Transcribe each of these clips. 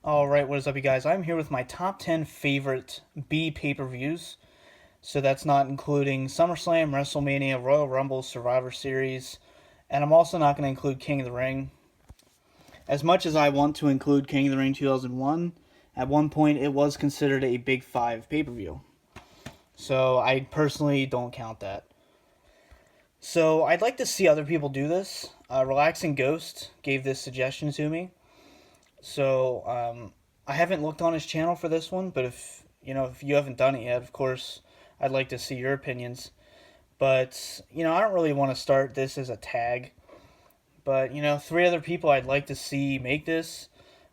Alright, what is up, you guys? I'm here with my top 10 favorite B pay-per-views. So that's not including SummerSlam, WrestleMania, Royal Rumble, Survivor Series, and I'm also not going to include King of the Ring. As much as I want to include King of the Ring 2001, at one point it was considered a Big 5 pay-per-view. So I personally don't count that. So I'd like to see other people do this. Relaxing Ghost gave this suggestion to me. So I haven't looked on his channel for this one, but if you haven't done it yet, of course, I'd like to see your opinions. But I don't really want to start this as a tag. But three other people I'd like to see make this: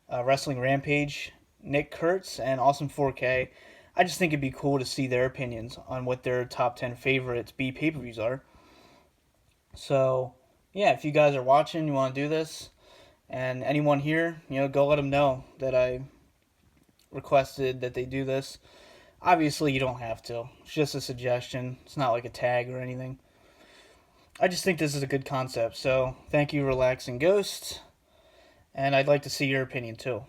Wrestling Rampage, Nick Kurtz, and Awesome 4K. I just think it'd be cool to see their opinions on what their top 10 favorite B pay-per-views are. So yeah, if you guys are watching, you want to do this, and anyone here, go let them know that I requested that they do this. Obviously, you don't have to. It's just a suggestion. It's not like a tag or anything. I just think this is a good concept. So, thank you, Relaxing Ghost. And I'd like to see your opinion, too.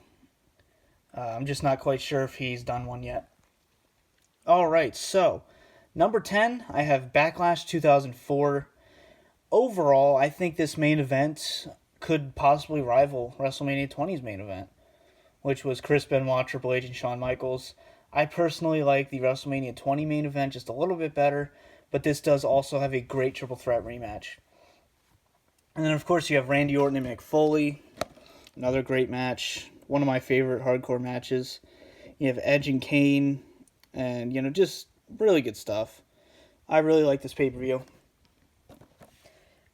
I'm just not quite sure if he's done one yet. Alright, so, number 10, I have Backlash 2004. Overall, I think this main event could possibly rival WrestleMania 20's main event, which was Chris Benoit, Triple H, and Shawn Michaels. I personally like the WrestleMania 20 main event just a little bit better, but this does also have a great triple threat rematch. And then, of course, you have Randy Orton and Mick Foley, another great match, one of my favorite hardcore matches. You have Edge and Kane, and, just really good stuff. I really like this pay-per-view.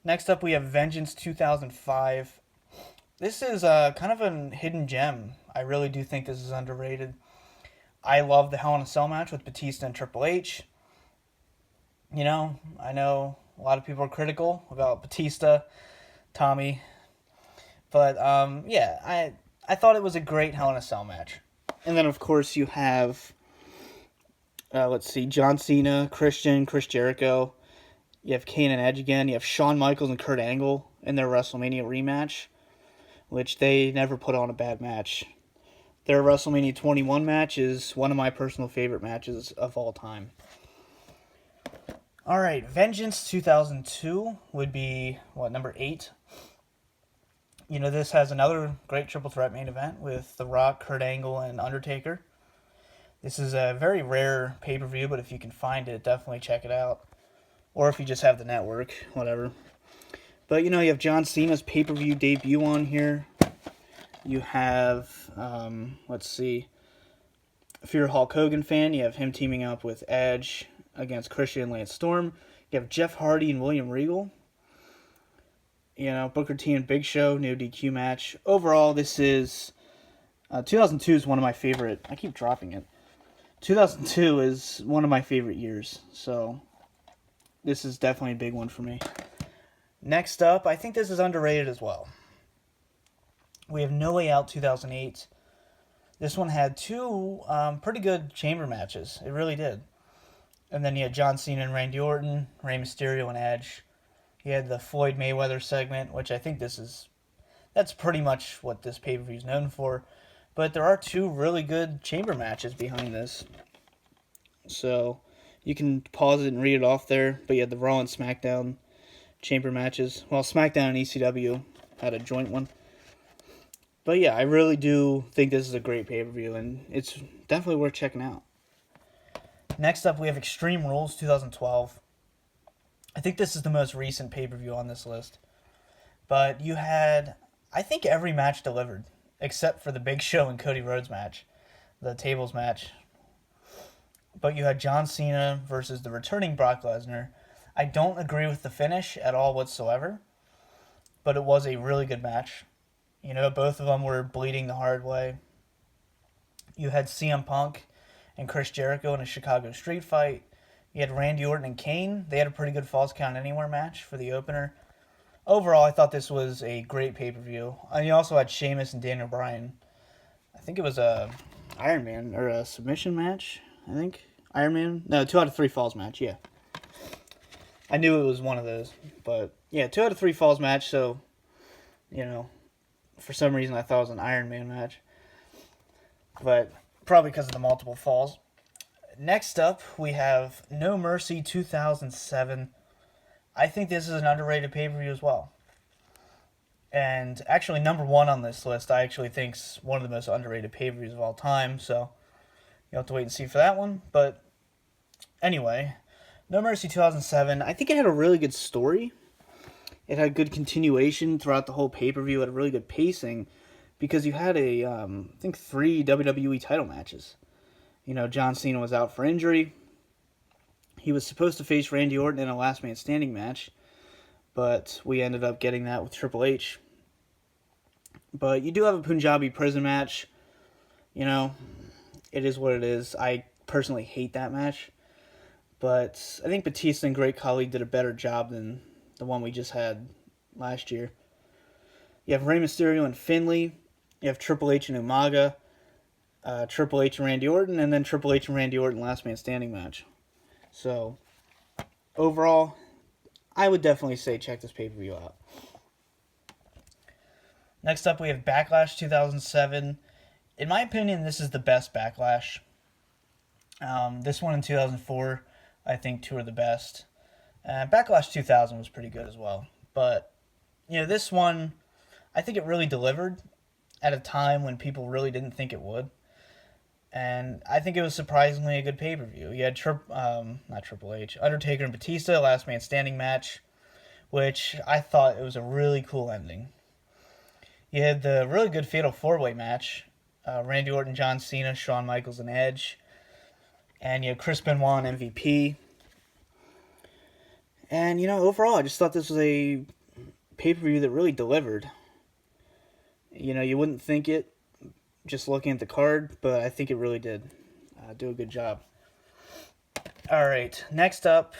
Next up, we have Vengeance 2005. This is kind of a hidden gem. I really do think this is underrated. I love the Hell in a Cell match with Batista and Triple H. I know a lot of people are critical about Batista, Tommy, but I thought it was a great Hell in a Cell match. And then, of course, you have, John Cena, Chris Jericho. You have Kane and Edge again. You have Shawn Michaels and Kurt Angle in their WrestleMania rematch, which they never put on a bad match. Their WrestleMania 21 match is one of my personal favorite matches of all time. Alright, Vengeance 2002 would be, number 8. This has another great triple threat main event with The Rock, Kurt Angle, and Undertaker. This is a very rare pay-per-view, but if you can find it, definitely check it out. Or if you just have the network, whatever. But, you have John Cena's pay-per-view debut on here. You have, if you're a Hulk Hogan fan, you have him teaming up with Edge against Christian and Lance Storm. You have Jeff Hardy and William Regal. Booker T and Big Show, no DQ match. Overall, this is, 2002 is one of my favorite, I keep dropping it. 2002 is one of my favorite years, so this is definitely a big one for me. Next up, I think this is underrated as well. We have No Way Out 2008. This one had two pretty good chamber matches. It really did. And then you had John Cena and Randy Orton, Rey Mysterio and Edge. You had the Floyd Mayweather segment, which I think that's pretty much what this pay-per-view is known for. But there are two really good chamber matches behind this. So you can pause it and read it off there. But you had the Raw and SmackDown chamber matches. Well, SmackDown and ECW had a joint one. But yeah, I really do think this is a great pay-per-view, and it's definitely worth checking out. Next up, we have Extreme Rules 2012. I think this is the most recent pay-per-view on this list. But you had, I think, every match delivered, except for the Big Show and Cody Rhodes match, the tables match. But you had John Cena versus the returning Brock Lesnar. I don't agree with the finish at all whatsoever, but it was a really good match. Both of them were bleeding the hard way. You had CM Punk and Chris Jericho in a Chicago street fight. You had Randy Orton and Kane. They had a pretty good Falls Count Anywhere match for the opener. Overall, I thought this was a great pay-per-view. And you also had Sheamus and Daniel Bryan. I think it was a Iron Man, or a submission match, I think. Iron Man? No, 2 out of 3 falls match, yeah. I knew it was one of those. But, yeah, 2 out of 3 falls match, so, for some reason I thought it was an Iron Man match. but probably because of the multiple falls. Next up, we have No Mercy 2007. I think this is an underrated pay-per-view as well. And actually, number one on this list, I actually think is one of the most underrated pay-per-views of all time. So you'll have to wait and see for that one. But anyway, No Mercy 2007, I think it had a really good story. It had good continuation throughout the whole pay-per-view. It had really good pacing because you had I think 3 WWE title matches. You know, John Cena was out for injury. He was supposed to face Randy Orton in a last man standing match, but we ended up getting that with Triple H. But you do have a Punjabi prison match. You know, it is what it is. I personally hate that match. But I think Batista and Great Khali did a better job than the one we just had last year. You have Rey Mysterio and Finlay. You have Triple H and Umaga. Triple H and Randy Orton. And then Triple H and Randy Orton last man standing match. So, overall, I would definitely say check this pay-per-view out. Next up, we have Backlash 2007. In my opinion, this is the best Backlash. This one in 2004, I think two are the best. Backlash 2000 was pretty good as well. But, you know, this one, I think it really delivered at a time when people really didn't think it would. And I think it was surprisingly a good pay-per-view. You had not Triple H, Undertaker and Batista, last man standing match, which I thought it was a really cool ending. You had the really good Fatal 4-Way match, Randy Orton, John Cena, Shawn Michaels, and Edge. And you had Chris Benoit and MVP. And, you know, overall, I just thought this was a pay-per-view that really delivered. You know, you wouldn't think it just looking at the card, but I think it really did do a good job. All right, next up,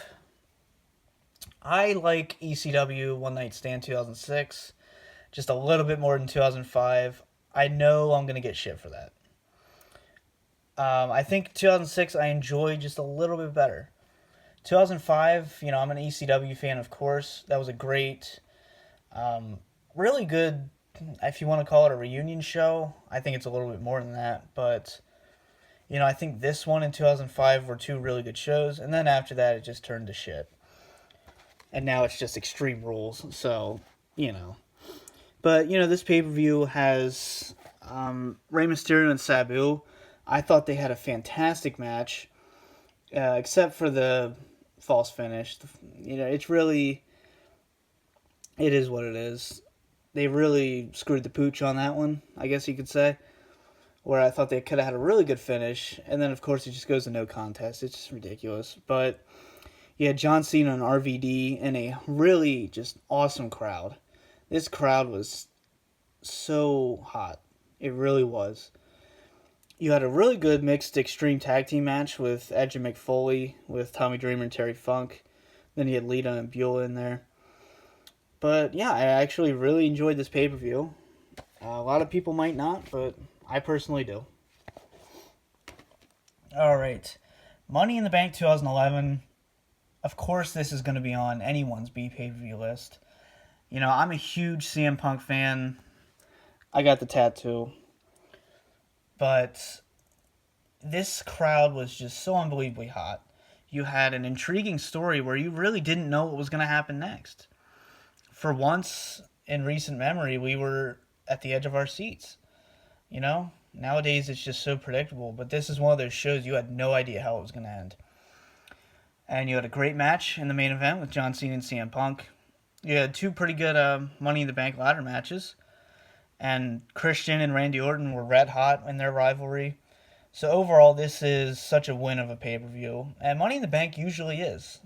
I like ECW One Night Stand 2006 just a little bit more than 2005. I know I'm going to get shit for that. I think 2006 I enjoyed just a little bit better. 2005, you know, I'm an ECW fan, of course. That was a great, really good, if you want to call it a reunion show. I think it's a little bit more than that. But, you know, I think this one and 2005 were two really good shows. And then after that, it just turned to shit. And now it's just Extreme Rules. So, you know. But, you know, this pay-per-view has Rey Mysterio and Sabu. I thought they had a fantastic match, except for the false finish. You know, it is what it is. They really screwed the pooch on that one, I guess you could say, where I thought they could have had a really good finish, and then, of course, it just goes to no contest. It's just ridiculous. But you had John Cena and RVD in a really just awesome crowd. This crowd was so hot. It really was. You had a really good mixed extreme tag team match with Edge and McFoley, with Tommy Dreamer and Terry Funk. Then you had Lita and Beulah in there. But yeah, I actually really enjoyed this pay-per-view. A lot of people might not, but I personally do. Alright. Money in the Bank 2011. Of course this is going to be on anyone's B pay-per-view list. You know, I'm a huge CM Punk fan. I got the tattoo. But this crowd was just so unbelievably hot. You had an intriguing story where you really didn't know what was going to happen next. For once in recent memory, we were at the edge of our seats. You know, nowadays it's just so predictable, but this is one of those shows you had no idea how it was going to end. And you had a great match in the main event with John Cena and CM Punk. You had two pretty good Money in the Bank ladder matches. And Christian and Randy Orton were red hot in their rivalry. So overall, this is such a win of a pay-per-view. And Money in the Bank usually is.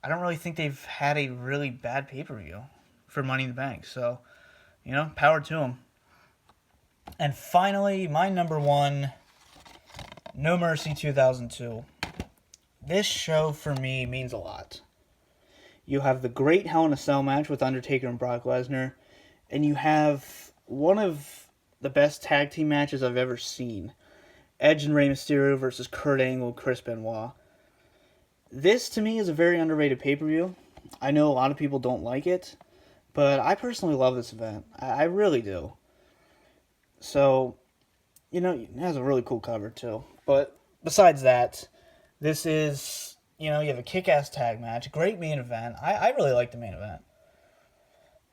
I don't really think they've had a really bad pay-per-view for Money in the Bank. So, you know, power to them. And finally, my number one, No Mercy 2002. This show, for me, means a lot. You have the great Hell in a Cell match with Undertaker and Brock Lesnar. And you have one of the best tag team matches I've ever seen. Edge and Rey Mysterio versus Kurt Angle and Chris Benoit. This, to me, is a very underrated pay-per-view. I know a lot of people don't like it, but I personally love this event. I really do. So, it has a really cool cover too. But besides that, this is, you have a kick-ass tag match, great main event. I really like the main event.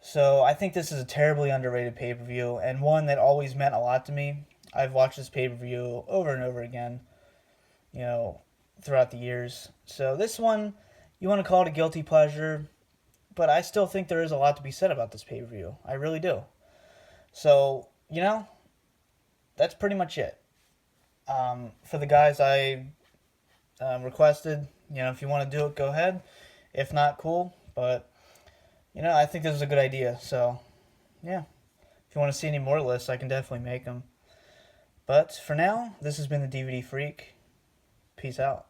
So I think this is a terribly underrated pay-per-view and one that always meant a lot to me. I've watched this pay-per-view over and over again, you know, throughout the years. So this one, you want to call it a guilty pleasure, but I still think there is a lot to be said about this pay-per-view. I really do. So, that's pretty much it. For the guys I requested, if you want to do it, go ahead. If not, cool. But, I think this is a good idea. So, yeah. If you want to see any more lists, I can definitely make them. But for now, this has been the DVD Freak. Peace out.